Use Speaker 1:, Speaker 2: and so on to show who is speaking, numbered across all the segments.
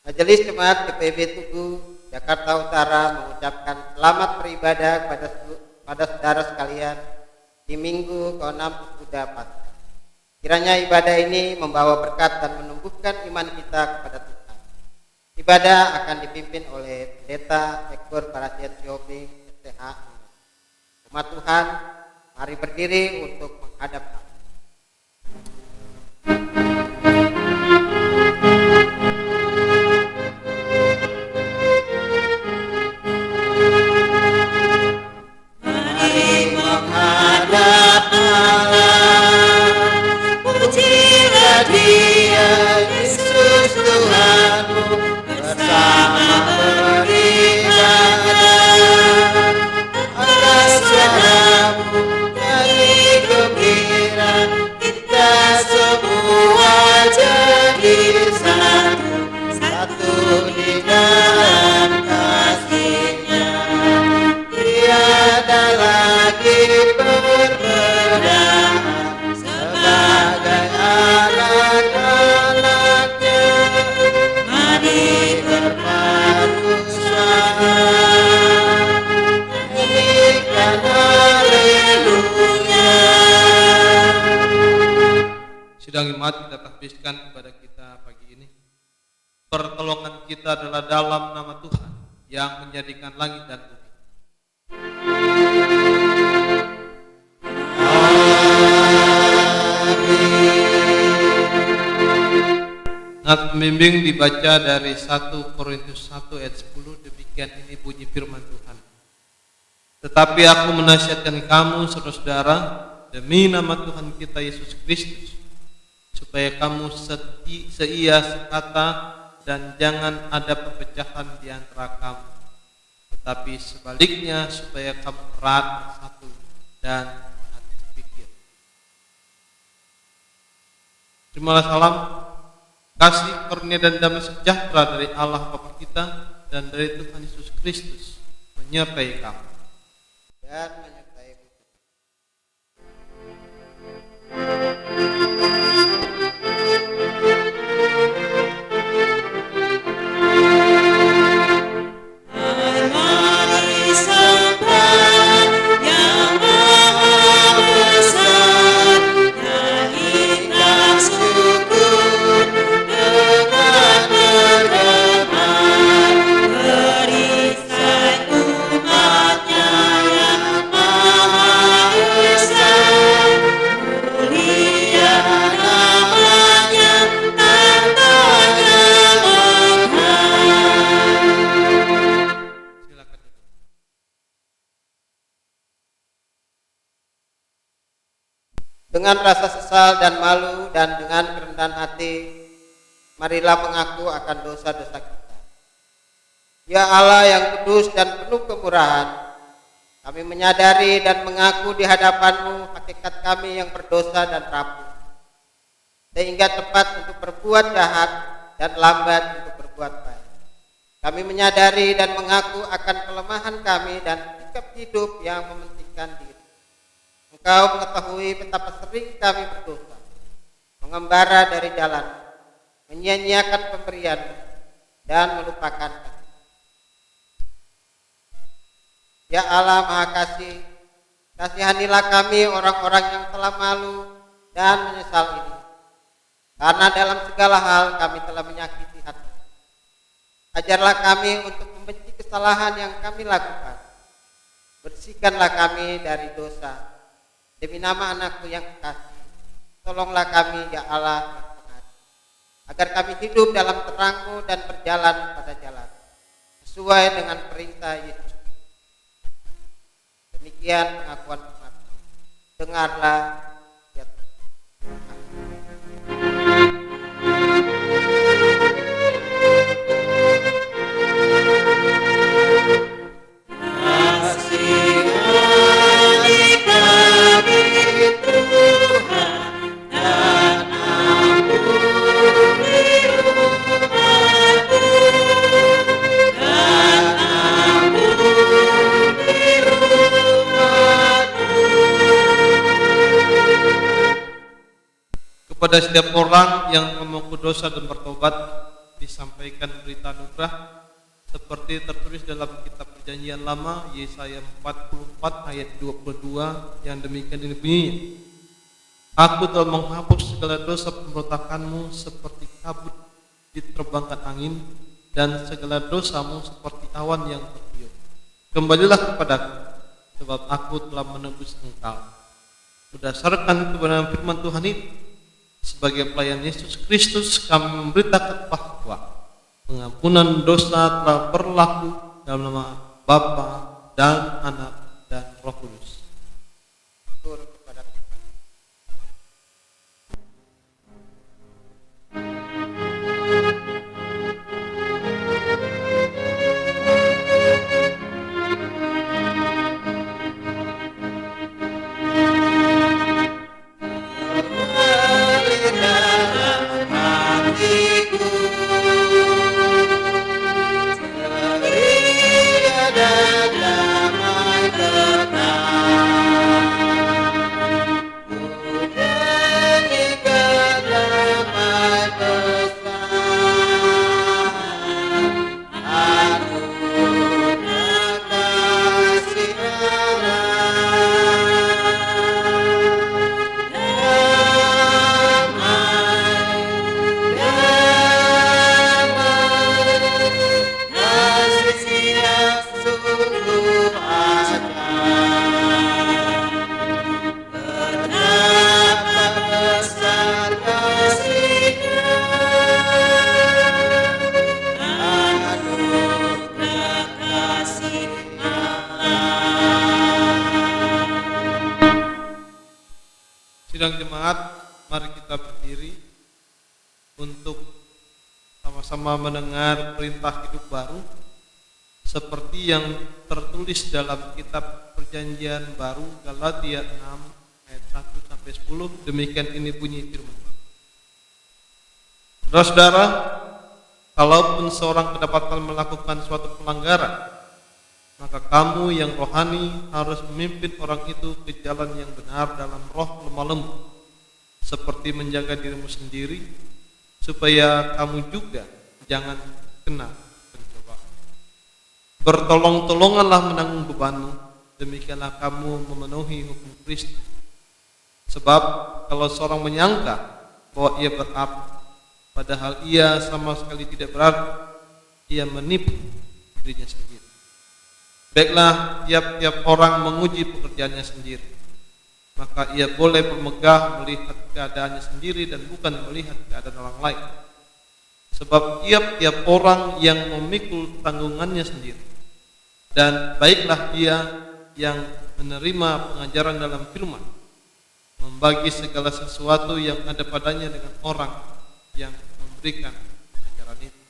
Speaker 1: Majelis Jemaat GPIB Tugu Jakarta Utara mengucapkan selamat beribadah pada saudara sekalian di Minggu ke-6 Sesudah Paskah. Kiranya ibadah ini membawa berkat dan menumbuhkan iman kita kepada Tuhan. Ibadah akan dipimpin oleh Pendeta Ekor Barasiat Sioping STH. Umat Tuhan, mari berdiri untuk menghadap Allah.
Speaker 2: Sidang imat kita tahbiskan kepada kita pagi ini. Pertolongan kita adalah dalam nama Tuhan yang menjadikan langit dan bumi. Nat pembimbing dibaca dari 1 Korintus 1 ayat 10. Demikian ini bunyi firman Tuhan. Tetapi aku menasihatkan kamu saudara-saudara demi nama Tuhan kita Yesus Kristus, supaya kamu seia sekata dan jangan ada perpecahan di antara kamu, tetapi sebaliknya supaya kamu erat bersatu dan hati sepikir. Terimalah salam, kasih, karunia dan damai sejahtera dari Allah Bapa kita dan dari Tuhan Yesus Kristus menyertai kamu.
Speaker 1: Dan menyertai Dengan rasa sesal dan malu dan dengan kerendahan hati, marilah mengaku akan dosa-dosa kita. Ya Allah yang kudus dan penuh kemurahan, kami menyadari dan mengaku di hadapan-Mu hakikat kami yang berdosa dan rapuh, sehingga tepat untuk berbuat jahat dan lambat untuk berbuat baik. Kami menyadari dan mengaku akan kelemahan kami dan sikap hidup yang mementingkan diri. Engkau mengetahui betapa sering kami berdosa, mengembara dari jalan, menyia-nyiakan pemberian dan melupakan kasih. Ya Allah Maha Kasih, kasihanilah kami orang-orang yang telah malu dan menyesal ini, karena dalam segala hal kami telah menyakiti hati. Ajarlah kami untuk membenci kesalahan yang kami lakukan. Bersihkanlah kami dari dosa. Demi nama anakmu yang kekasih, tolonglah kami ya Allah yang pengasih, agar kami hidup dalam terang-Mu dan berjalan pada jalan sesuai dengan perintah Yesus. Demikian pengakuan umat-Mu. Dengarlah ya Tuhan.
Speaker 2: Kepada setiap orang yang mengaku dosa dan bertobat, disampaikan berita anugerah seperti tertulis dalam kitab Perjanjian Lama Yesaya 44 ayat 22 yang demikian ini bunyinya. Aku telah menghapus segala dosa pemberontakanmu seperti kabut diterbangkan angin dan segala dosamu seperti awan yang tertiup. Kembalilah kepadaku, sebab aku telah menebus engkau. Berdasarkan kebenaran firman Tuhan itu, sebagai pelayan Yesus Kristus kami memberitakan bahwa pengampunan dosa telah berlaku dalam nama Bapa dan Anak dan Roh Kudus.
Speaker 1: Syukur kepada Tuhan.
Speaker 2: Sidang jemaat, mari kita berdiri untuk sama-sama mendengar perintah hidup baru seperti yang tertulis dalam kitab Perjanjian Baru Galatia 6 ayat 1 sampai 10. Demikian ini bunyi firman. Saudara-saudara, kalaupun seorang kedapatan melakukan suatu pelanggaran, maka kamu yang rohani harus memimpin orang itu ke jalan yang benar dalam roh lemah lembut, seperti menjaga dirimu sendiri, supaya kamu juga jangan kena pencobaan. Bertolong-tolonganlah menanggung bebanmu, demikianlah kamu memenuhi hukum Kristus. Sebab kalau seorang menyangka bahwa ia berarti, padahal ia sama sekali tidak berarti, ia menipu dirinya sendiri. Baiklah, tiap-tiap orang menguji pekerjaannya sendiri, maka ia boleh bermegah melihat keadaannya sendiri dan bukan melihat keadaan orang lain. Sebab tiap-tiap orang yang memikul tanggungannya sendiri. Dan baiklah dia yang menerima pengajaran dalam firman, membagi segala sesuatu yang ada padanya dengan orang yang memberikan pengajaran itu.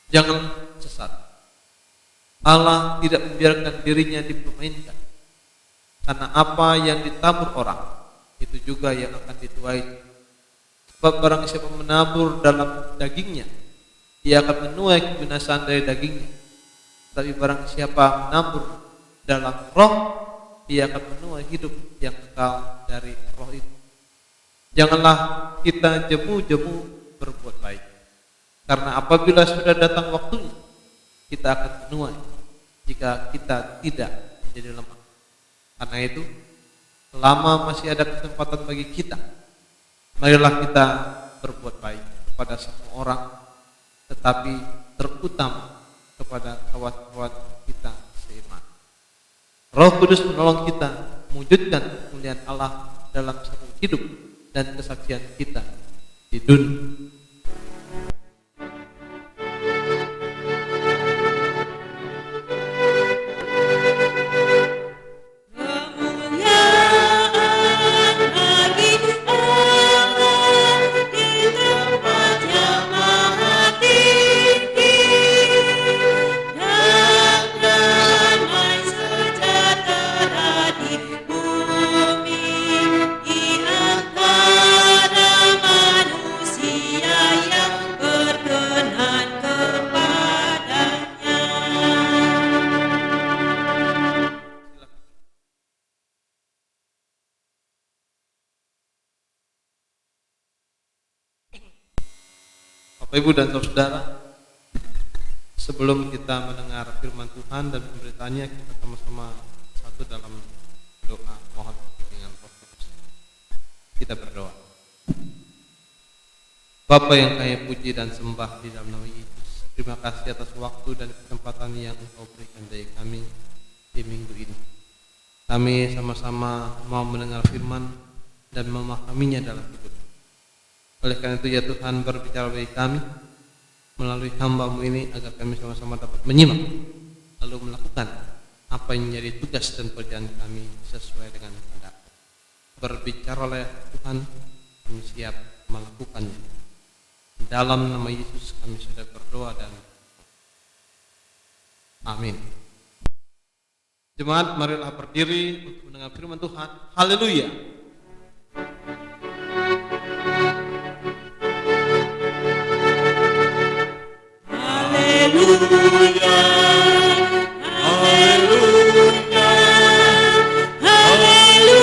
Speaker 2: Jangan sesat. Allah tidak membiarkan dirinya dipermainkan, karena apa yang ditabur orang itu juga yang akan dituai. Sebab barang siapa menabur dalam dagingnya, ia akan menuai kebinasaan dari dagingnya. Tapi barang siapa menabur dalam roh, ia akan menuai hidup yang kekal dari roh itu. Janganlah kita jemu-jemu berbuat baik, karena apabila sudah datang waktunya, kita akan menuai jika kita tidak menjadi lemah. Karena itu, selama masih ada kesempatan bagi kita, marilah kita berbuat baik kepada semua orang, tetapi terutama kepada kawan-kawan kita seiman. Roh Kudus menolong kita mewujudkan kemuliaan Allah dalam seluruh hidup dan kesaksian kita di dunia.
Speaker 3: Manusia
Speaker 2: Bapak Ibu dan saudara, sebelum kita mendengar firman Tuhan dan pemberitaannya, kita sama-sama satu dalam doa mohon bimbingan Roh Kudus. Kita berdoa. Bapa yang kami puji dan sembah di dalam nama Yesus, terima kasih atas waktu dan kesempatan yang Engkau berikan dari kami di minggu ini. Kami sama-sama mau mendengar firman dan memahaminya dalam hidup. Oleh karena itu ya Tuhan, berbicara bagi kami melalui hamba-Mu ini agar kami sama-sama dapat menyimak lalu melakukan apa yang menjadi tugas dan pekerjaan kami sesuai dengan kehendak. Berbicaralah ya Tuhan, kami siap melakukannya. Dalam nama Yesus kami sudah berdoa dan amin. Jemaat, marilah berdiri untuk mendengar firman Tuhan. Haleluya.
Speaker 3: Haleluya, haleluya, haleluya.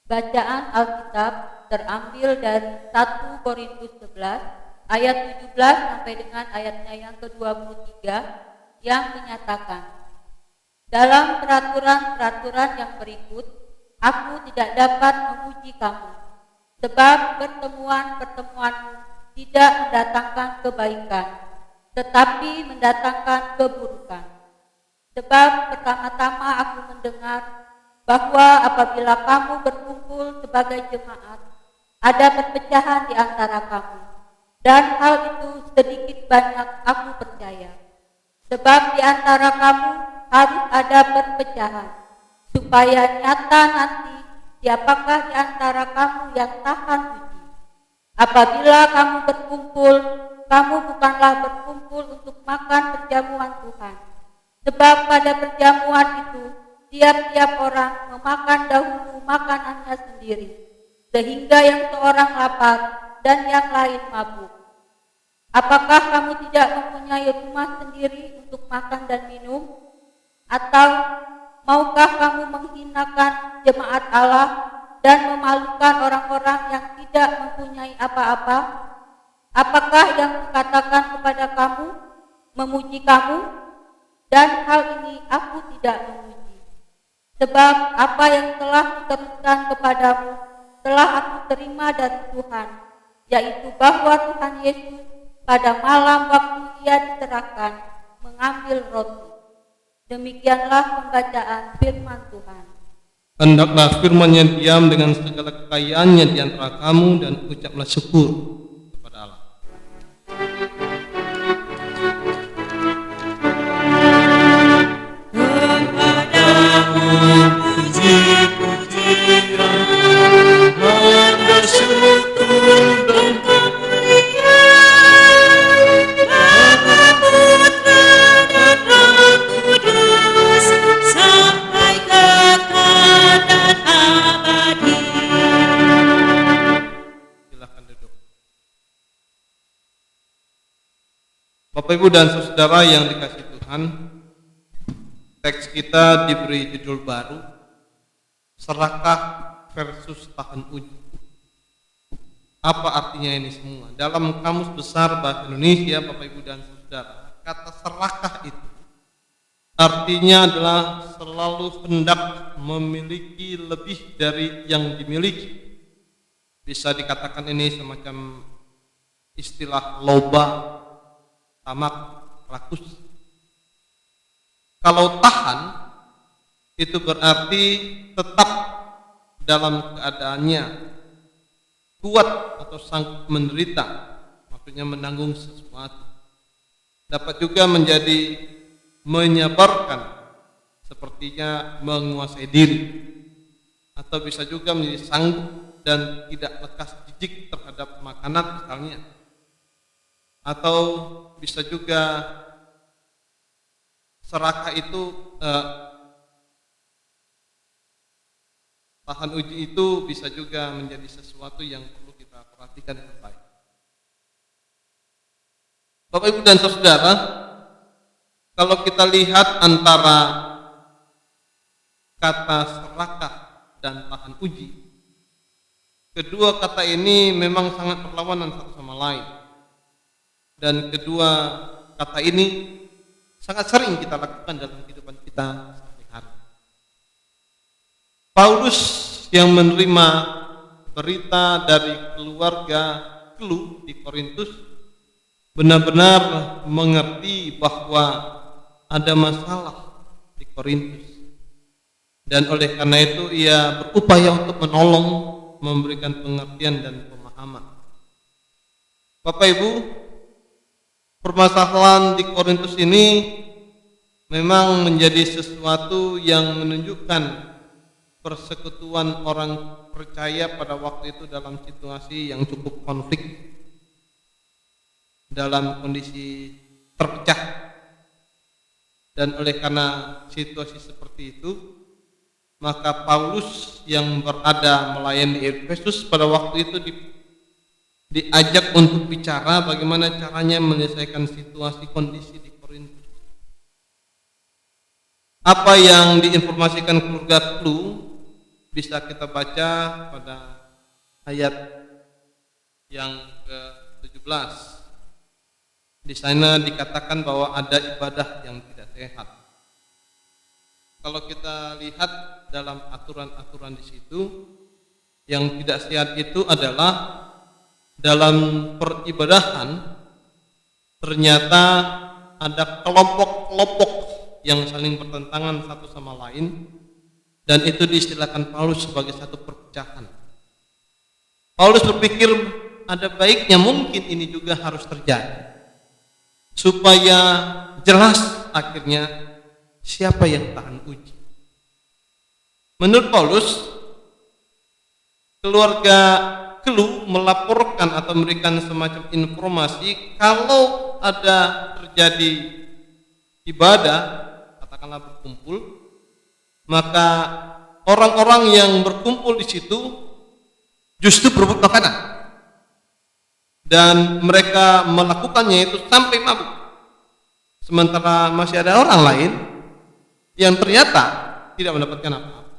Speaker 4: Bacaan Alkitab terambil dari 1 Korintus 11 ayat 17 sampai dengan ayatnya yang ke-23 yang menyatakan, dalam peraturan-peraturan yang berikut, aku tidak dapat memuji kamu, sebab pertemuan-pertemuanmu tidak mendatangkan kebaikan, tetapi mendatangkan keburukan. Sebab pertama-tama aku mendengar bahwa apabila kamu berkumpul sebagai jemaat, ada perpecahan di antara kamu, dan hal itu sedikit banyak aku percaya. Sebab di antara kamu harus ada perpecahan, supaya nyata nanti siapakah di antara kamu yang tahan uji. Apabila kamu berkumpul, kamu bukanlah berkumpul untuk makan perjamuan Tuhan. Sebab pada perjamuan itu, tiap-tiap orang memakan dahulu makanannya sendiri, sehingga yang seorang lapar dan yang lain mabuk. Apakah kamu tidak mempunyai rumah sendiri untuk makan dan minum? Atau maukah kamu menghinakan jemaat Allah dan memalukan orang-orang yang tidak mempunyai apa-apa? Apakah yang kukatakan kepada kamu, memuji kamu? Dan hal ini aku tidak memuji. Sebab apa yang telah kuteruskan kepadamu telah aku terima dari Tuhan, yaitu bahwa Tuhan Yesus pada malam waktu Ia diserahkan mengambil roti. Demikianlah pembacaan firman Tuhan.
Speaker 2: Hendaklah firman-Nya diam dengan segala kekayaannya di antara kamu dan ucaplah syukur kepada Allah.
Speaker 3: Kepadamu puji-pujian, tanda syukur dan kemuliaan, Bapa, Putra, dan Roh Kudus, sampai kekal dan abadi.
Speaker 2: Silakan duduk. Bapak Ibu dan saudara yang dikasihi Tuhan, teks kita diberi judul baru, serakah versus tahan uji. Apa artinya ini semua? Dalam Kamus Besar Bahasa Indonesia, Bapak Ibu dan saudara, kata serakah itu artinya adalah selalu hendak memiliki lebih dari yang dimiliki. Bisa dikatakan ini semacam istilah loba, tamak, rakus. Kalau tahan, itu berarti tetap dalam keadaannya, kuat atau sanggup menderita, maksudnya menanggung sesuatu. Dapat juga menjadi menyabarkan, sepertinya menguasai diri. Atau bisa juga menjadi sanggup dan tidak lekas jijik terhadap makanan misalnya. Atau bisa juga serakah itu tahan uji itu bisa juga menjadi sesuatu yang perlu kita perhatikan dengan baik. Bapak Ibu dan saudara, kalau kita lihat antara kata serakah dan tahan uji. Kedua kata ini memang sangat berlawanan satu sama lain. Dan kedua kata ini sangat sering kita lakukan dalam kehidupan kita sehari-hari. Paulus yang menerima berita dari keluarga Klu di Korintus benar-benar mengerti bahwa ada masalah di Korintus. Dan oleh karena itu ia berupaya untuk menolong, memberikan pengertian dan pemahaman. Bapak Ibu, permasalahan di Korintus ini memang menjadi sesuatu yang menunjukkan persekutuan orang percaya pada waktu itu dalam situasi yang cukup konflik, dalam kondisi terpecah. Dan oleh karena situasi seperti itu, maka Paulus yang berada melayani di Efesus pada waktu itu diajak untuk bicara bagaimana caranya menyelesaikan situasi kondisi di Korintus. Apa yang diinformasikan keluarga Klu bisa kita baca pada ayat yang ke-17. Di sana dikatakan bahwa ada ibadah yang tidak sehat. Kalau kita lihat dalam aturan-aturan di situ, yang tidak sehat itu adalah dalam peribadahan ternyata ada kelompok-kelompok yang saling bertentangan satu sama lain, dan itu diistilahkan Paulus sebagai satu perpecahan. Paulus berpikir ada baiknya mungkin ini juga harus terjadi supaya jelas akhirnya siapa yang tahan uji. Menurut Paulus, keluarga Klu melaporkan atau memberikan semacam informasi kalau ada terjadi ibadah, katakanlah berkumpul, maka orang-orang yang berkumpul di situ justru berebut makanan, dan mereka melakukannya itu sampai mabuk. Sementara masih ada orang lain yang ternyata tidak mendapatkan apa-apa.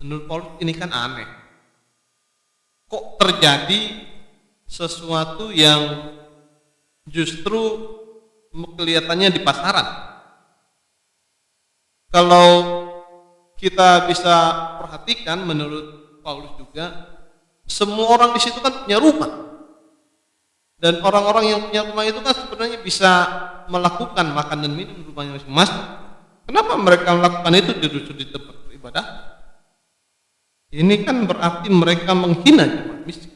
Speaker 2: Menurut Paulus ini kan aneh. Kok terjadi sesuatu yang justru kelihatannya di pasaran? Kalau kita bisa perhatikan, menurut Paulus juga, semua orang di situ kan punya rumah, dan orang-orang yang punya rumah itu kan sebenarnya bisa melakukan makan dan minum di rumahnya masing-masing. Kenapa mereka melakukan itu justru di tempat beribadah? Ini kan berarti mereka menghina jemaat miskin.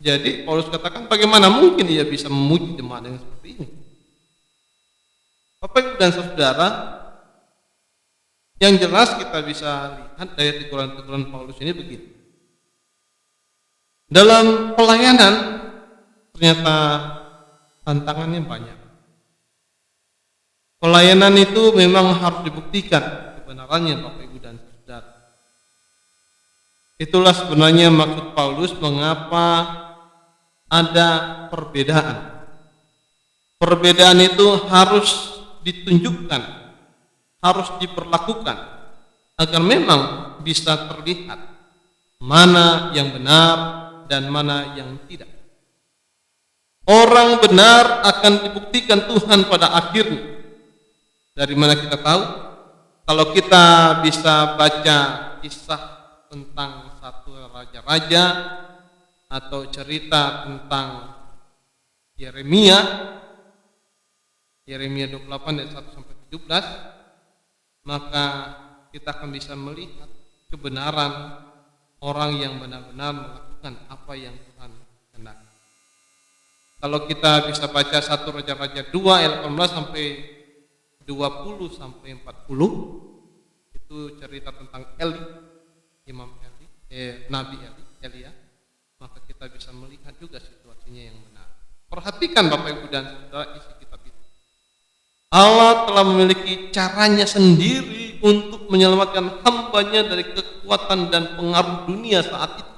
Speaker 2: Jadi Paulus katakan bagaimana mungkin ia bisa memuji jemaat yang seperti ini? Bapak Ibu dan Saudara, yang jelas kita bisa lihat dari teguran-teguran Paulus ini begini. Dalam pelayanan ternyata tantangannya banyak. Pelayanan itu memang harus dibuktikan kebenarannya, Bapak Ibu dan Saudara. Itulah sebenarnya maksud Paulus mengapa ada perbedaan. Perbedaan itu harus ditunjukkan, harus diperlakukan agar memang bisa terlihat mana yang benar dan mana yang tidak. Orang benar akan dibuktikan Tuhan pada akhirnya. Dari mana kita tahu? Kalau kita bisa baca kisah tentang satu raja-raja atau cerita tentang Yeremia 28 ayat 1 sampai 17, maka kita akan bisa melihat kebenaran orang yang benar-benar melakukan apa yang Tuhan kehendaki. Kalau kita bisa baca 1 Raja-Raja 2 ayat 18 sampai 20 sampai 40, itu cerita tentang Eli, Imam Eli, Nabi Elia, maka kita bisa melihat juga situasinya yang benar. Perhatikan Bapak Ibu dan Saudara isi kitab itu. Allah telah memiliki caranya sendiri untuk menyelamatkan hambanya dari kekuatan dan pengaruh dunia saat itu.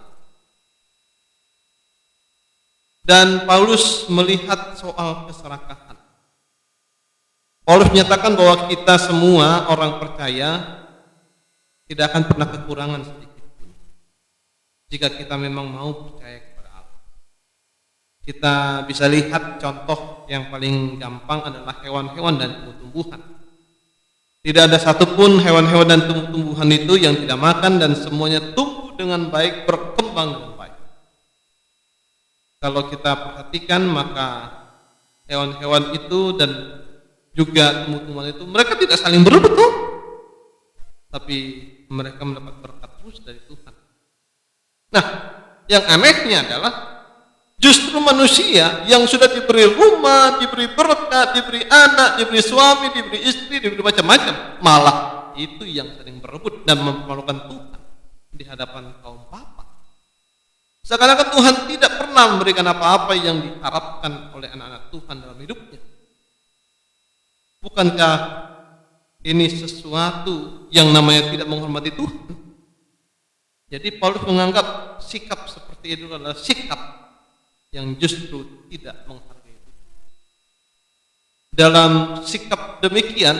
Speaker 2: Dan Paulus melihat soal keserakahan. Paulus menyatakan bahwa kita semua orang percaya tidak akan pernah kekurangan sedikit pun jika kita memang mau percaya kepada Allah. Kita bisa lihat contoh yang paling gampang adalah hewan-hewan dan tumbuh-tumbuhan. Tidak ada satupun hewan-hewan dan tumbuh-tumbuhan itu yang tidak makan dan semuanya tumbuh dengan baik, berkembang dengan baik. Kalau kita perhatikan maka hewan-hewan itu dan juga tumbuh-tumbuhan itu mereka tidak saling berebut tuh, tapi mereka mendapat berkat terus dari Tuhan. Nah, yang anehnya adalah justru manusia yang sudah diberi rumah, diberi berkat, diberi anak, diberi suami, diberi istri, diberi macam-macam, malah itu yang sering berebut dan mempermalukan Tuhan di hadapan kaum papa. Seakan-akan Tuhan tidak pernah memberikan apa-apa yang diharapkan oleh anak-anak Tuhan dalam hidupnya. Bukankah ini sesuatu yang namanya tidak menghormati Tuhan? Jadi Paulus menganggap sikap seperti itu adalah sikap yang justru tidak menghargai Tuhan. Dalam sikap demikian,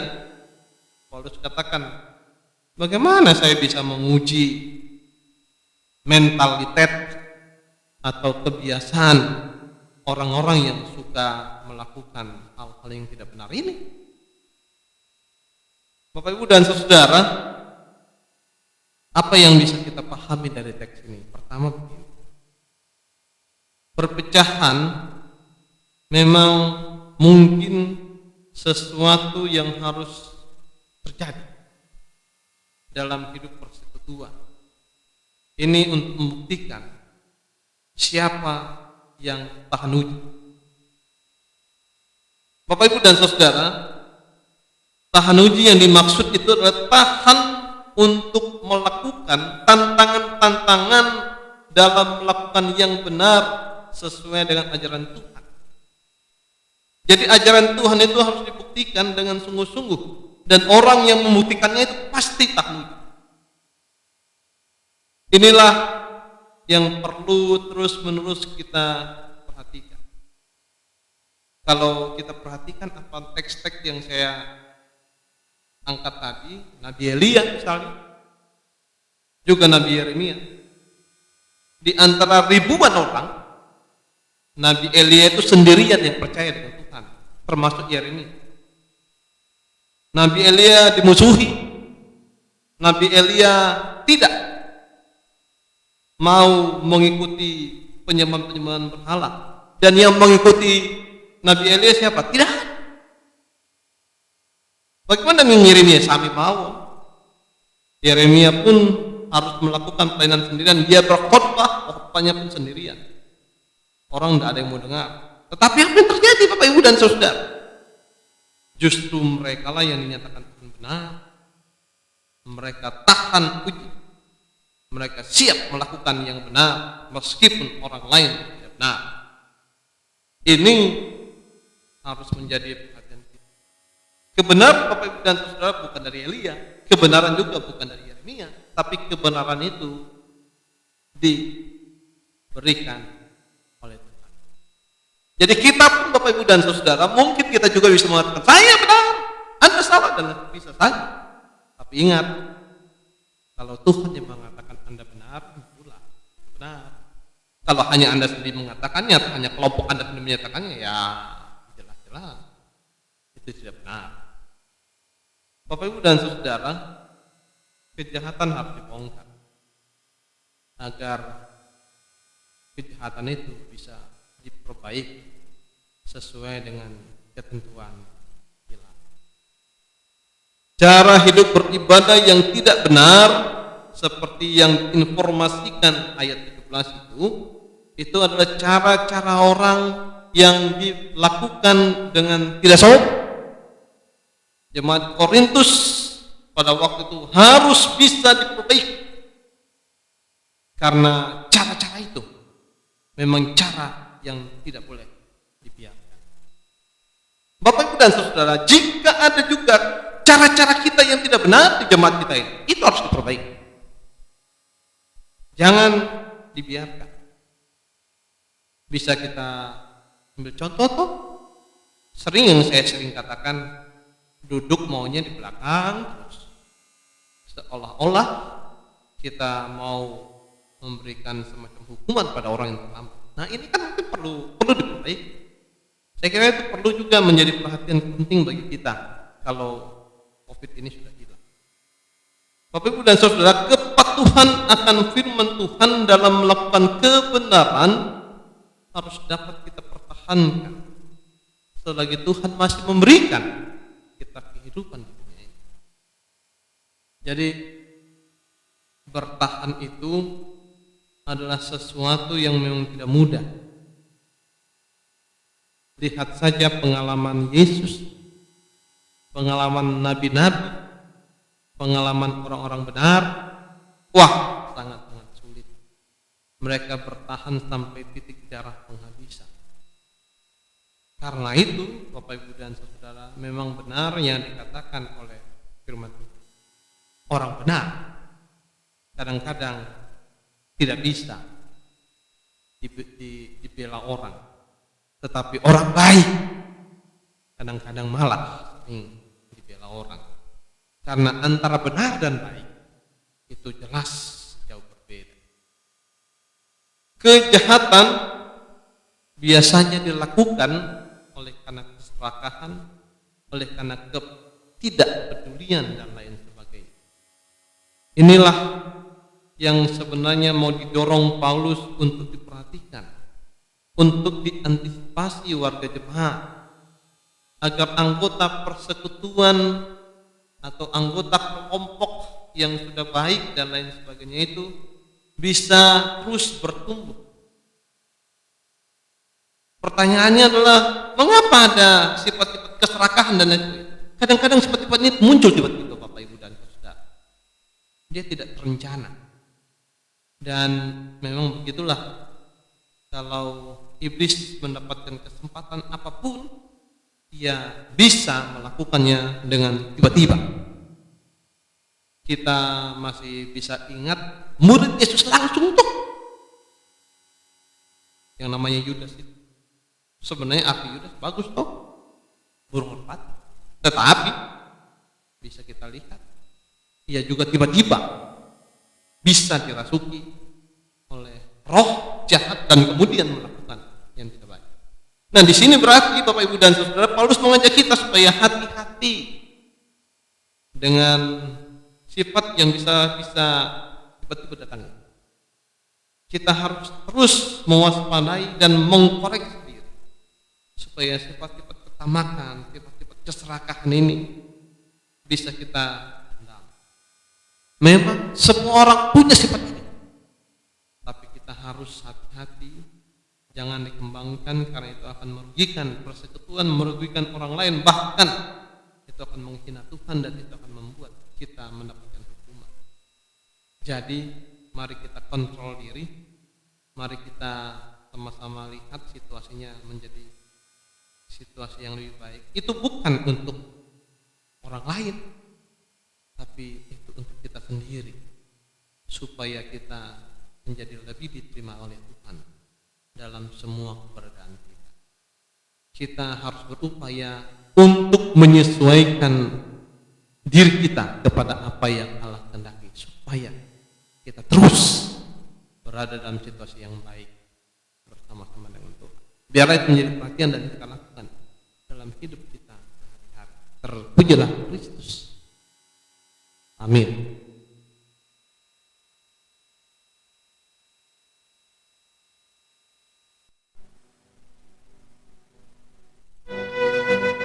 Speaker 2: Paulus katakan, bagaimana saya bisa menguji mentalitas atau kebiasaan orang-orang yang suka melakukan hal-hal yang tidak benar ini? Bapak, Ibu, dan Saudara, apa yang bisa kita pahami dari teks ini? Pertama, begini. Perpecahan memang mungkin sesuatu yang harus terjadi dalam hidup persekutuan. Ini untuk membuktikan siapa yang tahan uji. Bapak, Ibu, dan Saudara, tahan uji yang dimaksud itu adalah tahan untuk melakukan tantangan-tantangan dalam melakukan yang benar sesuai dengan ajaran Tuhan. Jadi ajaran Tuhan itu harus dibuktikan dengan sungguh-sungguh, dan orang yang membuktikannya itu pasti tahan uji. Inilah yang perlu terus-menerus kita perhatikan. Kalau kita perhatikan apa teks-teks yang saya angkat tadi, Nabi Elia misalnya, juga Nabi Yeremia. Di antara ribuan orang, Nabi Elia itu sendirian yang percaya dengan Tuhan, termasuk Yeremia. Nabi Elia dimusuhi. Nabi Elia tidak mau mengikuti penyembahan-penyembahan berhala. Dan yang mengikuti Nabi Elia siapa? Tidak. Bagaimana dengan Yeremia? Sami mau. Yeremia pun harus melakukan pelayanan sendirian. Dia berkhotbah, khotbahnya pun sendirian. Orang tidak ada yang mau dengar. Tetapi apa yang terjadi, Bapak, Ibu, dan Saudara? Justru mereka lah yang dinyatakan benar. Mereka tahan uji. Mereka siap melakukan yang benar meskipun orang lain tidak benar. Ini harus menjadi perhatian kita. Kebenaran, Bapak, Ibu, dan Saudara, bukan dari Elia. Kebenaran juga bukan dari Yeremia. Tapi kebenaran itu diberikan oleh Tuhan. Jadi kita pun, Bapak, Ibu, dan Saudara, mungkin kita juga bisa mengatakan, saya benar, Anda salah, dan bisa saja. Tapi ingat, kalau Tuhan yang mengatakan Anda benar, itulah benar. Kalau hanya Anda sendiri mengatakannya, atau hanya kelompok Anda sendiri menyatakannya, ya jelas-jelas itu tidak benar. Bapak, Ibu, dan Saudara, kejahatan harus dibongkar agar kejahatan itu bisa diperbaiki sesuai dengan ketentuan Ilahi. Cara hidup beribadah yang tidak benar seperti yang diinformasikan ayat 17 itu adalah cara-cara orang yang dilakukan dengan tidak sopan. Jemaat Korintus pada waktu itu harus bisa diperbaiki karena cara-cara itu memang cara yang tidak boleh dibiarkan. Bapak, Ibu, dan Saudara, jika ada juga cara-cara kita yang tidak benar di jemaat kita ini, itu harus diperbaiki. Jangan dibiarkan. Bisa kita ambil contoh tuh. Sering yang saya katakan, duduk maunya di belakang terus, seolah-olah kita mau memberikan semacam hukuman pada orang yang terlambat. Nah ini kan mungkin perlu diperbaiki. Saya kira itu perlu juga menjadi perhatian penting bagi kita kalau COVID ini sudah hilang. Bapak Ibu dan Saudara, kepatuhan akan firman Tuhan dalam melakukan kebenaran harus dapat kita pertahankan selagi Tuhan masih memberikan kita kehidupan di dunia ini. Jadi bertahan itu adalah sesuatu yang memang tidak mudah. Lihat saja pengalaman Yesus, pengalaman nabi-nabi, pengalaman orang-orang benar. Wah, sangat-sangat sulit. Mereka bertahan sampai titik darah penghabisan. Karena itu, Bapak Ibu dan Saudara, memang benar yang dikatakan oleh firman Tuhan. Orang benar kadang-kadang tidak bisa dibela orang, tetapi orang baik kadang-kadang malah dibela orang. Karena antara benar dan baik itu jelas jauh berbeda. Kejahatan biasanya dilakukan oleh karena keserakahan, oleh karena ketidakpedulian dan lain sebagainya. Inilah yang sebenarnya mau didorong Paulus untuk diperhatikan, untuk diantisipasi warga jemaat, agar anggota persekutuan atau anggota kelompok yang sudah baik dan lain sebagainya itu bisa terus bertumbuh. Pertanyaannya adalah, mengapa ada sifat-sifat keserakahan dan lain sebagainya? Kadang-kadang sifat-sifat ini muncul tiba-tiba, Bapak Ibu dan Saudara. Dia tidak terencana. Dan memang begitulah, kalau iblis mendapatkan kesempatan apapun, dia bisa melakukannya dengan tiba-tiba. Kita masih bisa ingat murid Yesus langsung tuh yang namanya Yudas itu. Sebenarnya arti Yudas bagus toh, burung merpati. Tetapi bisa kita lihat, ia juga tiba-tiba bisa dirasuki oleh roh jahat dan kemudian melakukan yang tidak baik. Nah, di sini berarti Bapak Ibu dan Saudara, Paulus mengajak kita supaya hati-hati dengan sifat yang bisa tiba-tiba datang. Kita harus terus mewaspadai dan mengkoreksi diri supaya sifat-sifat ketamakan, sifat-sifat keserakahan ini bisa kita kendali. Memang semua orang punya sifat ini, tapi kita harus hati-hati, jangan dikembangkan karena itu akan merugikan persekutuan, merugikan orang lain, bahkan itu akan menghina Tuhan dan itu akan membuat kita mendapatkan hukuman. Jadi mari kita kontrol diri, mari kita sama-sama lihat situasinya menjadi situasi yang lebih baik. Itu bukan untuk orang lain, tapi itu untuk kita sendiri, supaya kita menjadi lebih diterima oleh Tuhan dalam semua keberadaan kita. Kita harus berupaya untuk menyesuaikan diri kita kepada apa yang Allah kehendaki, supaya kita terus berada dalam situasi yang baik bersama-sama dengan Tuhan. Biarlah itu menjadi perhatian dan kita lakukan dalam hidup kita sehari-hari. Terpujilah Kristus. Amin.
Speaker 3: Di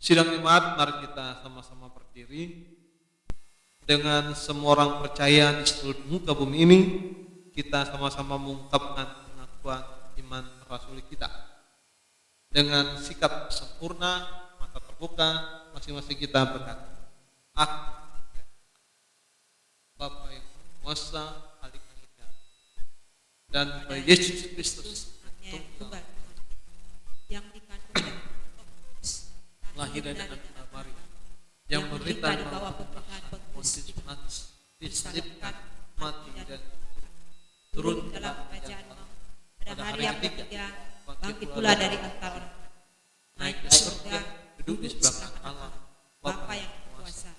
Speaker 2: Sidang jemaat, mari kita sama-sama berdiri. Dengan semua orang percaya di seluruh muka bumi ini, kita sama-sama mengungkapkan pengakuan iman rasuli kita. Dengan sikap sempurna, mata terbuka, masing-masing kita berkata, Aku, Bapa yang berkuasa, Adik kita, dan Bapak Yesus Kristus,
Speaker 3: Tunggal yang dikandung dari
Speaker 2: lahir dari anak Maria, yang menderita di bawah pemerintahan Pontius Pilatus, disalibkan, mati dan turun dalam kerajaan maut. Pada hari yang ketiga, bangkit pula dari antara orang mati, naik ke surga, duduk di sebelah kanan Allah, Bapa yang berkuasa,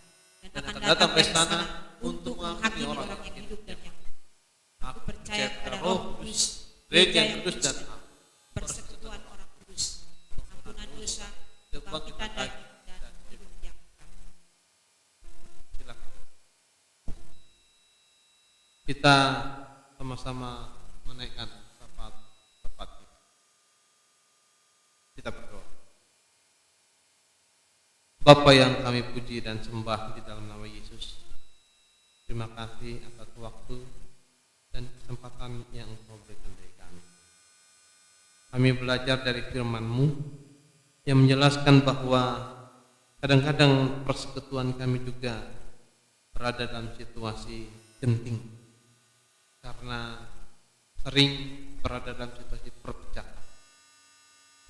Speaker 2: dan akan datang ke sana untuk menghakimi orang yang hidup dan yang mati. Aku percaya pada Roh Kudus, Gereja yang kudus dan persekutuan orang kudus, ampunan dosa, kebangkitan daging, dan hidup yang kekal. Silakan. Kita sama-sama menaikkan syafaat kita. Kita berdoa. Bapa yang kami puji dan sembah di dalam nama Yesus, terima kasih atas waktu dan kesempatan yang Engkau berikan bagi kami. Kami belajar dari firman-Mu yang menjelaskan bahwa kadang-kadang persekutuan kami juga berada dalam situasi genting karena sering berada dalam situasi perpecahan.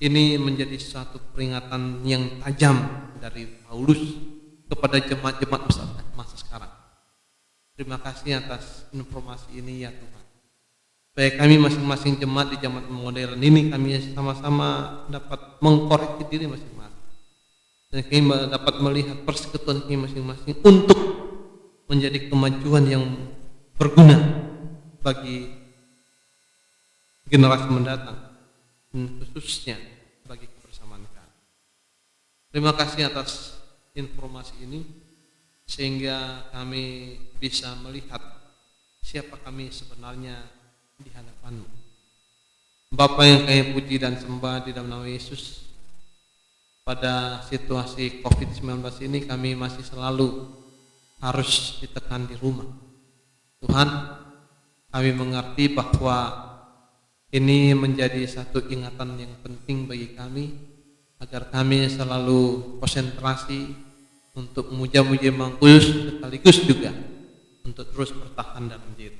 Speaker 2: Ini menjadi suatu peringatan yang tajam dari Paulus kepada jemaat-jemaat masa sekarang. Terima kasih atas informasi ini ya Tuhan. Supaya kami masing-masing jemaat di zaman modern ini, kami sama-sama dapat mengkoreksi diri masing-masing. Dan kami dapat melihat persekutuan kami masing-masing untuk menjadi kemajuan yang berguna bagi generasi mendatang, dan khususnya bagi kebersamaan kami. Terima kasih atas informasi ini, sehingga kami bisa melihat siapa kami sebenarnya di hadapan-Mu. Bapa yang kami puji dan sembah di dalam nama Yesus, pada situasi COVID-19 ini kami masih selalu harus ditekan di rumah. Tuhan, kami mengerti bahwa ini menjadi satu ingatan yang penting bagi kami, agar kami selalu konsentrasi untuk memuja-muja Maha Kudus, sekaligus juga untuk terus bertahan dalam diri.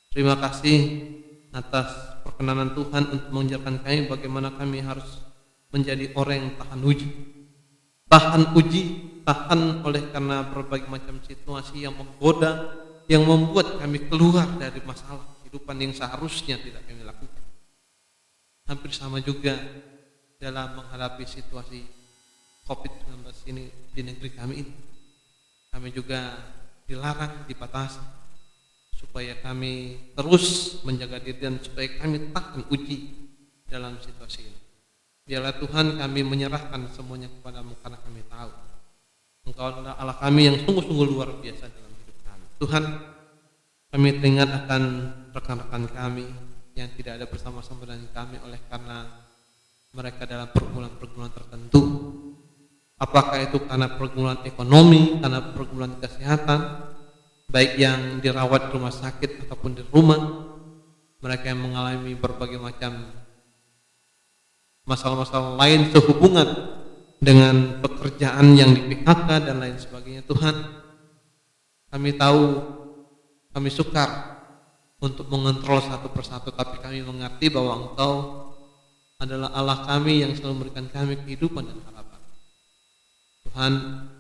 Speaker 2: Terima kasih atas perkenanan Tuhan untuk mengajarkan kami bagaimana kami harus menjadi orang yang tahan uji. Tahan oleh karena berbagai macam situasi yang menggoda, yang membuat kami keluar dari masalah kehidupan yang seharusnya tidak kami lakukan. Hampir sama juga dalam menghadapi situasi COVID-19 ini di negeri kami ini. Kami juga dilarang, dibatasi, supaya kami terus menjaga diri dan supaya kami tahan uji dalam situasi ini. Biarlah Tuhan kami menyerahkan semuanya kepada-Mu, karena kami tahu Engkau adalah Allah kami yang sungguh-sungguh luar biasa dalam hidup kami. Tuhan, kami teringat akan rekan-rekan kami yang tidak ada bersama-sama dengan kami oleh karena mereka dalam pergumulan-pergumulan tertentu. Apakah itu karena pergumulan ekonomi, karena pergumulan kesehatan, baik yang dirawat di rumah sakit ataupun di rumah. Mereka yang mengalami berbagai macam masalah-masalah lain sehubungan dengan pekerjaan yang di PHK dan lain sebagainya. Tuhan, kami tahu, kami sukar untuk mengontrol satu persatu, tapi kami mengerti bahwa Engkau adalah Allah kami yang selalu memberikan kami kehidupan dan harapan. Tuhan,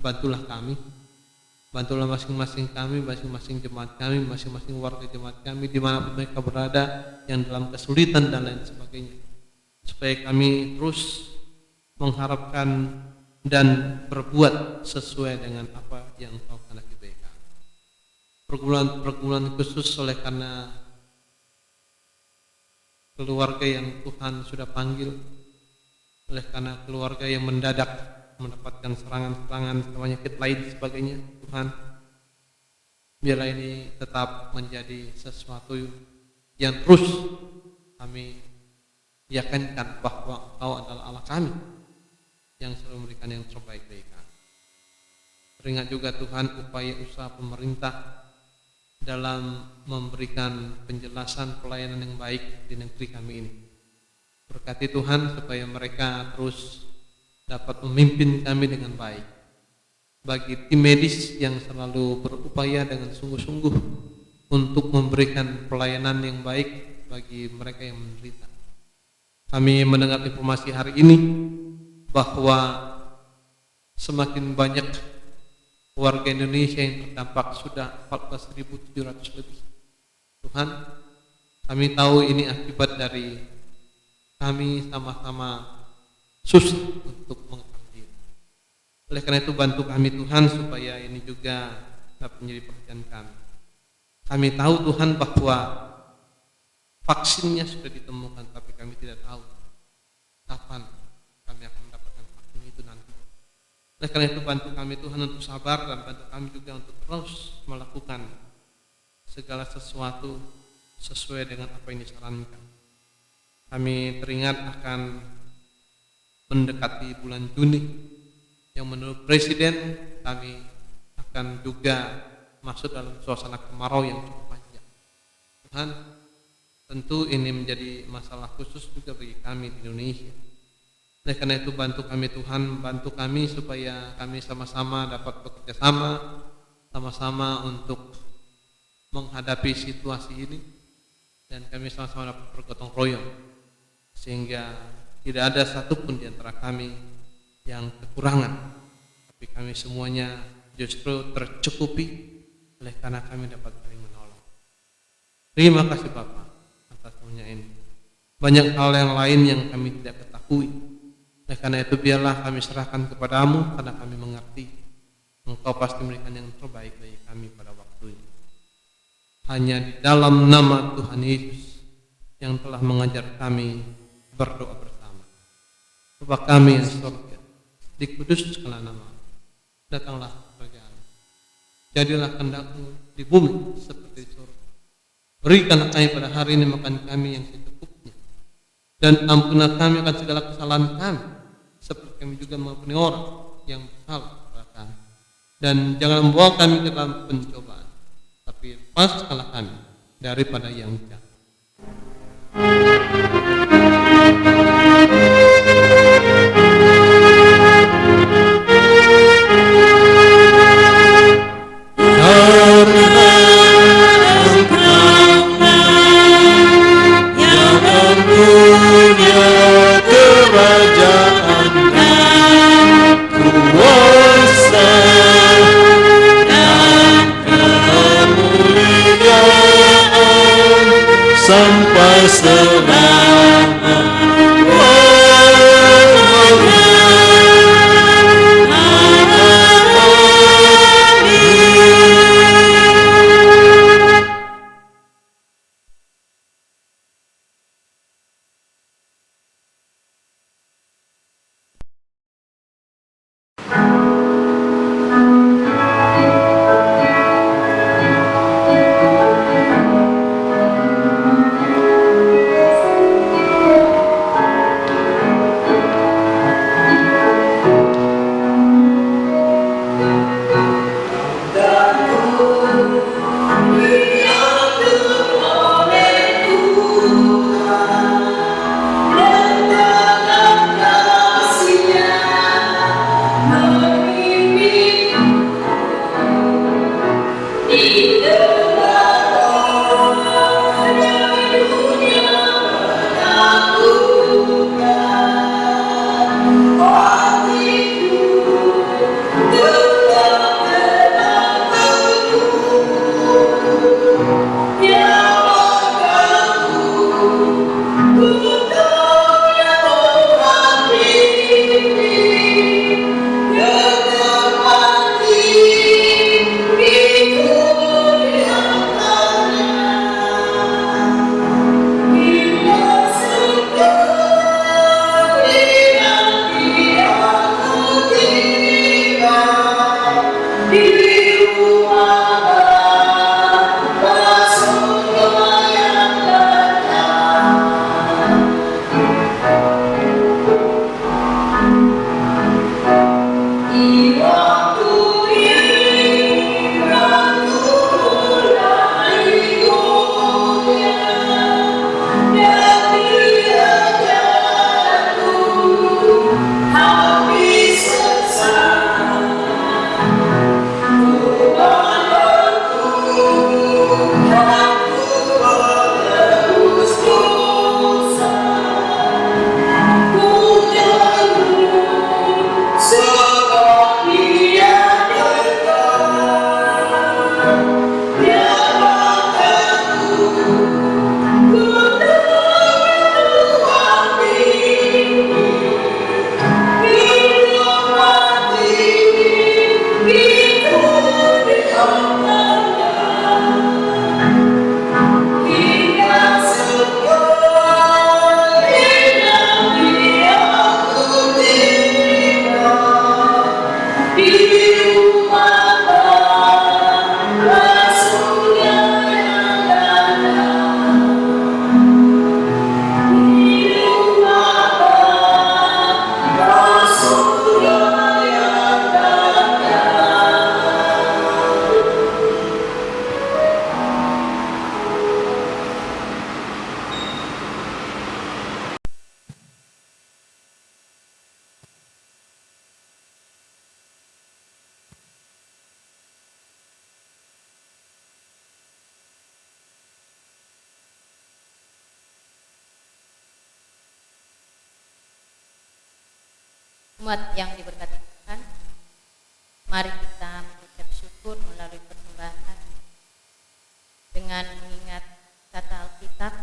Speaker 2: bantulah kami, bantulah masing-masing kami, masing-masing jemaat kami, masing-masing warga jemaat kami dimanapun mereka berada, yang dalam kesulitan dan lain sebagainya, supaya kami terus mengharapkan dan berbuat sesuai dengan apa yang Engkau kehendaki bagi kami. Pergumulan khusus oleh karena keluarga yang Tuhan sudah panggil, oleh karena keluarga yang mendadak mendapatkan serangan-serangan penyakit lain sebagainya. Tuhan, biarlah ini tetap menjadi sesuatu yang terus kami yakinkan bahwa Engkau adalah Allah kami, yang selalu memberikan yang terbaik bagi kami. Teringat juga Tuhan upaya usaha pemerintah dalam memberikan penjelasan pelayanan yang baik di negeri kami ini. Berkati Tuhan supaya mereka terus dapat memimpin kami dengan baik. Bagi tim medis yang selalu berupaya dengan sungguh-sungguh untuk memberikan pelayanan yang baik bagi mereka yang menderita. Kami mendengar informasi hari ini bahwa semakin banyak warga Indonesia yang terdampak, sudah 14.700 lebih. Tuhan, kami tahu ini akibat dari kami sama-sama susah untuk mengangkat diri. Oleh karena itu bantu kami Tuhan supaya ini juga dapat menjadi perhatian kami. Kami tahu Tuhan bahwa vaksinnya sudah ditemukan, tapi kami tidak tahu kapan kami akan mendapatkan vaksin itu nanti. Oleh karena itu bantu kami Tuhan untuk sabar, dan bantu kami juga untuk terus melakukan segala sesuatu sesuai dengan apa yang disarankan. Kami teringat akan mendekati bulan Juni yang menurut Presiden kami akan juga masuk dalam suasana kemarau yang cukup panjang. Tuhan, tentu ini menjadi masalah khusus juga bagi kami di Indonesia. Oleh karena itu bantu kami Tuhan, bantu kami supaya kami sama-sama dapat bekerja sama-sama untuk menghadapi situasi ini, dan kami sama-sama dapat bergotong royong sehingga tidak ada satupun di antara kami yang kekurangan, tapi kami semuanya justru tercukupi oleh karena kami dapat saling menolong. Terima kasih Bapak atas semuanya ini. Banyak hal yang lain yang kami tidak ketahui. Oleh karena itu biarlah kami serahkan kepadamu, karena kami mengerti Engkau pasti memberikan yang terbaik bagi kami pada waktunya. Hanya di dalam nama Tuhan Yesus yang telah mengajar kami berdoa bersama. Bapa kami yang di surga, dikuduskanlah nama, datanglah kerajaan, jadilah kehendak-Mu di bumi seperti di surga. Berikanlah kami pada hari ini makan kami yang secukupnya, dan ampunilah kami akan segala kesalahan kami, seperti kami juga mengampuni orang yang bersalah kepada kami. Dan jangan membawa kami ke dalam pencobaan, tapi lepaskanlah kami daripada yang jahat.
Speaker 5: Sampai
Speaker 4: Umat yang diberkati Tuhan, mari kita mengucap syukur melalui persembahan dengan mengingat kata Alkitab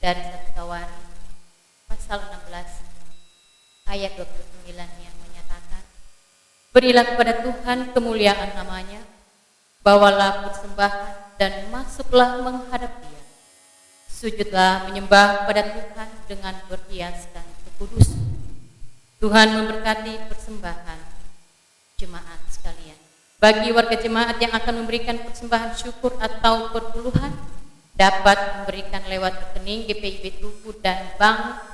Speaker 4: dari 1 Tawari pasal 16 ayat 29 yang menyatakan, berilah kepada Tuhan kemuliaan namanya, bawalah persembahan dan masuklah menghadap Dia. Sujudlah menyembah kepada Tuhan dengan berhiaskan kekudusan. Tuhan memberkati persembahan jemaat sekalian. Bagi warga jemaat yang akan memberikan persembahan syukur atau perpuluhan, dapat memberikan lewat rekening GPIB Tugu dan Bank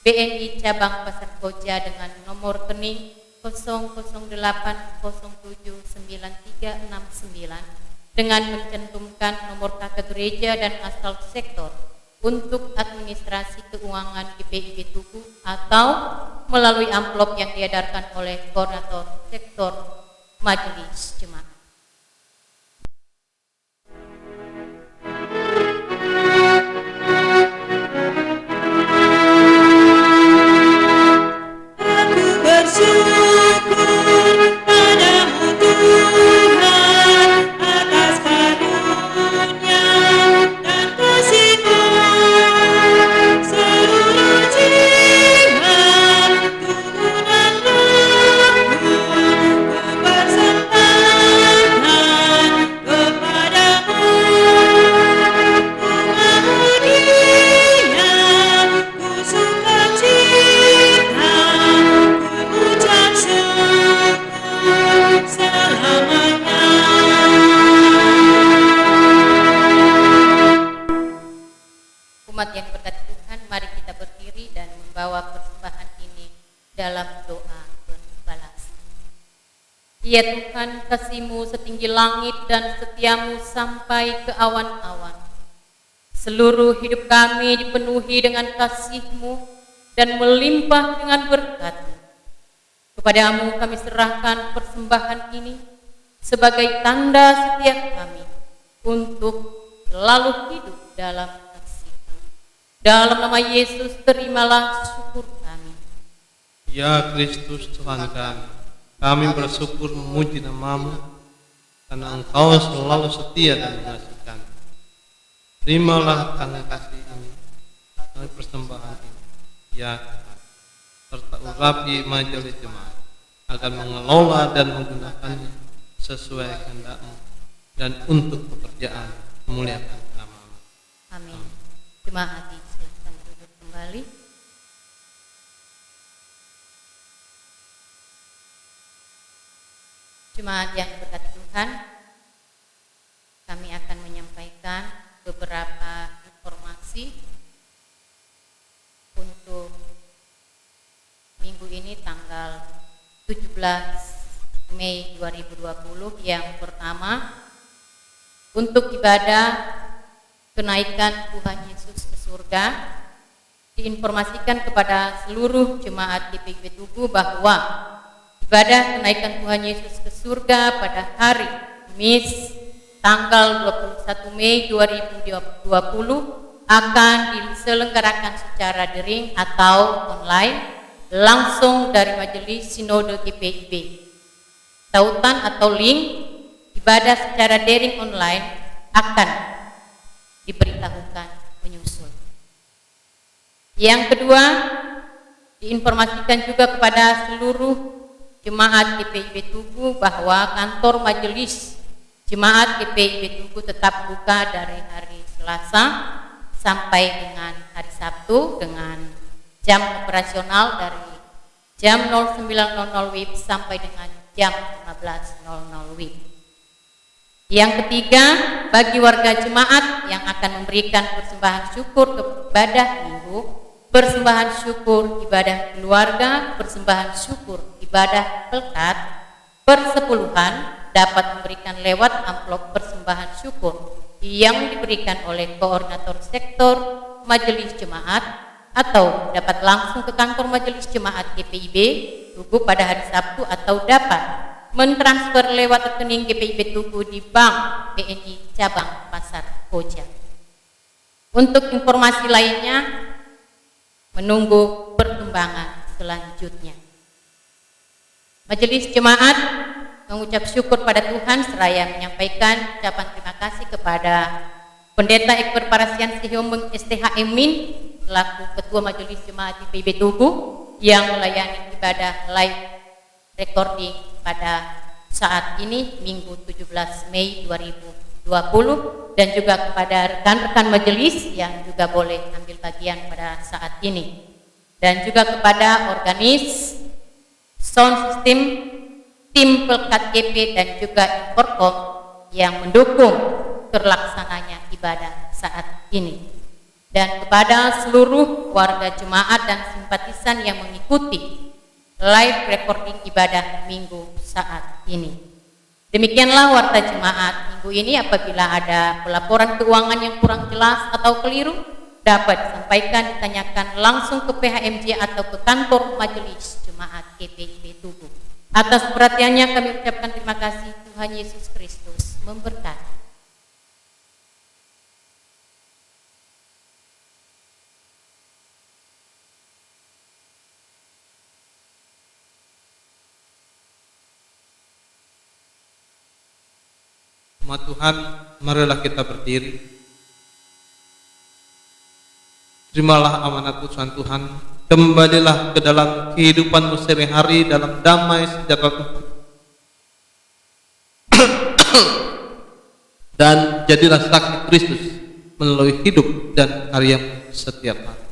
Speaker 4: BNI Cabang Pasar Koja dengan nomor rekening 008079369 dengan mencantumkan nomor KK gereja dan asal sektor untuk administrasi keuangan GPIB Tugu atau melalui amplop yang diedarkan oleh koordinator sektor majelis jemaat. Umat yang diberkati Tuhan, mari kita berdiri dan membawa persembahan ini dalam doa berbalas. Ya Tuhan, kasih-Mu setinggi langit dan setiamu sampai ke awan-awan. Seluruh hidup kami dipenuhi dengan kasih-Mu dan melimpah dengan berkat-Mu. Kepadamu kami serahkan persembahan ini sebagai tanda setia kami untuk selalu hidup dalam kasih. Dalam nama Yesus, terimalah syukur kami.
Speaker 2: Ya Kristus Tuhan kami bersyukur memuji nama-Mu karena Engkau selalu setia dan mengasihi kami. Terimalah tanda kasih ini dan persembahan ini, ya Tuhan, serta urapi majelis jemaat akan mengelola dan menggunakannya sesuai kehendak-Mu dan untuk pekerjaan memuliakan nama-Mu.
Speaker 4: Amin. Jemaat silakan duduk kembali. Jemaat yang diberkati Tuhan, kami akan menyampaikan beberapa informasi untuk minggu ini tanggal 17 Mei 2020. Yang pertama, untuk ibadah kenaikan Tuhan Yesus ke surga, diinformasikan kepada seluruh jemaat GPIB Tugu bahwa ibadah kenaikan Tuhan Yesus ke surga pada hari Kamis tanggal 21 Mei 2020 akan diselenggarakan secara daring atau online langsung dari Majelis Sinode GPIB. Tautan atau link ibadah secara daring online akan diberitahukan menyusul. Yang kedua, diinformasikan juga kepada seluruh jemaat GPIB Tugu bahwa kantor majelis jemaat GPIB Tugu tetap buka dari hari Selasa sampai dengan hari Sabtu dengan jam operasional dari jam 09.00 WIB sampai dengan jam 15.00 WIB. Yang ketiga, bagi warga jemaat yang akan memberikan persembahan syukur kepada minggu, persembahan syukur ibadah keluarga, persembahan syukur ibadah pelkat, persepuluhan dapat memberikan lewat amplop persembahan syukur yang diberikan oleh koordinator sektor majelis jemaat atau dapat langsung ke kantor majelis jemaat GPIB Tugu pada hari Sabtu atau dapat mentransfer lewat rekening GPIB Tugu di Bank BNI Cabang Pasar Koja. Untuk informasi lainnya menunggu perkembangan selanjutnya.
Speaker 5: Majelis Jemaat mengucap syukur pada Tuhan seraya menyampaikan ucapan terima kasih kepada Pendeta Ekber Parasian Sihombeng STH Emin selaku Ketua Majelis Jemaat IPB Tugu yang melayani ibadah live recording pada saat ini Minggu 17 Mei 2020 dan juga kepada rekan-rekan majelis yang juga boleh ambil bagian pada saat ini dan juga kepada organis sound system, tim Pelkat GP dan juga Inforkom yang mendukung terlaksananya ibadah saat ini dan kepada seluruh warga jemaat dan simpatisan yang mengikuti live recording ibadah minggu saat ini. Demikianlah warta jemaat minggu ini. Apabila ada pelaporan keuangan yang kurang jelas atau keliru dapat disampaikan, ditanyakan langsung ke PHMJ atau ke kantor Majelis Jemaat GPIB Tugu. Atas perhatiannya kami ucapkan terima kasih. Tuhan Yesus Kristus memberkati.
Speaker 2: Umat Tuhan, marilah kita berdiri. Terimalah amanat putusan Tuhan. Kembalilah ke dalam kehidupanmu sehari-hari dalam damai sejahtera dan jadilah saksi Kristus melalui hidup dan karyamu setiap hari.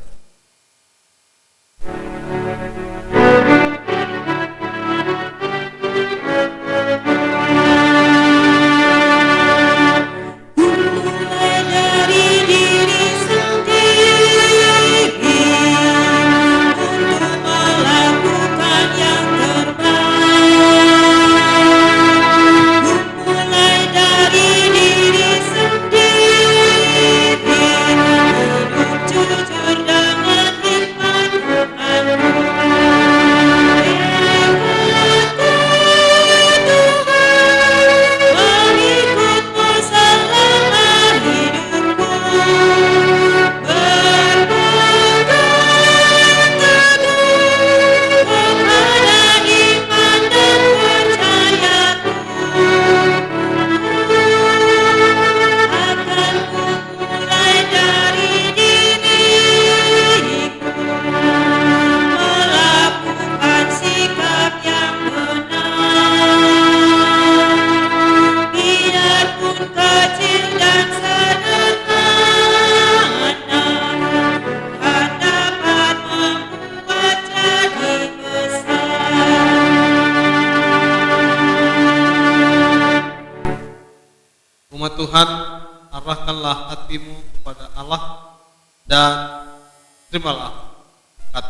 Speaker 2: Umat Tuhan, arahkanlah hatimu kepada Allah dan terimalah berkat,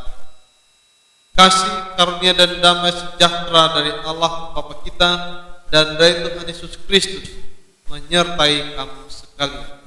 Speaker 2: kasih, karunia dan damai sejahtera dari Allah Bapa kita dan dari Tuhan Yesus Kristus menyertai kamu sekalian.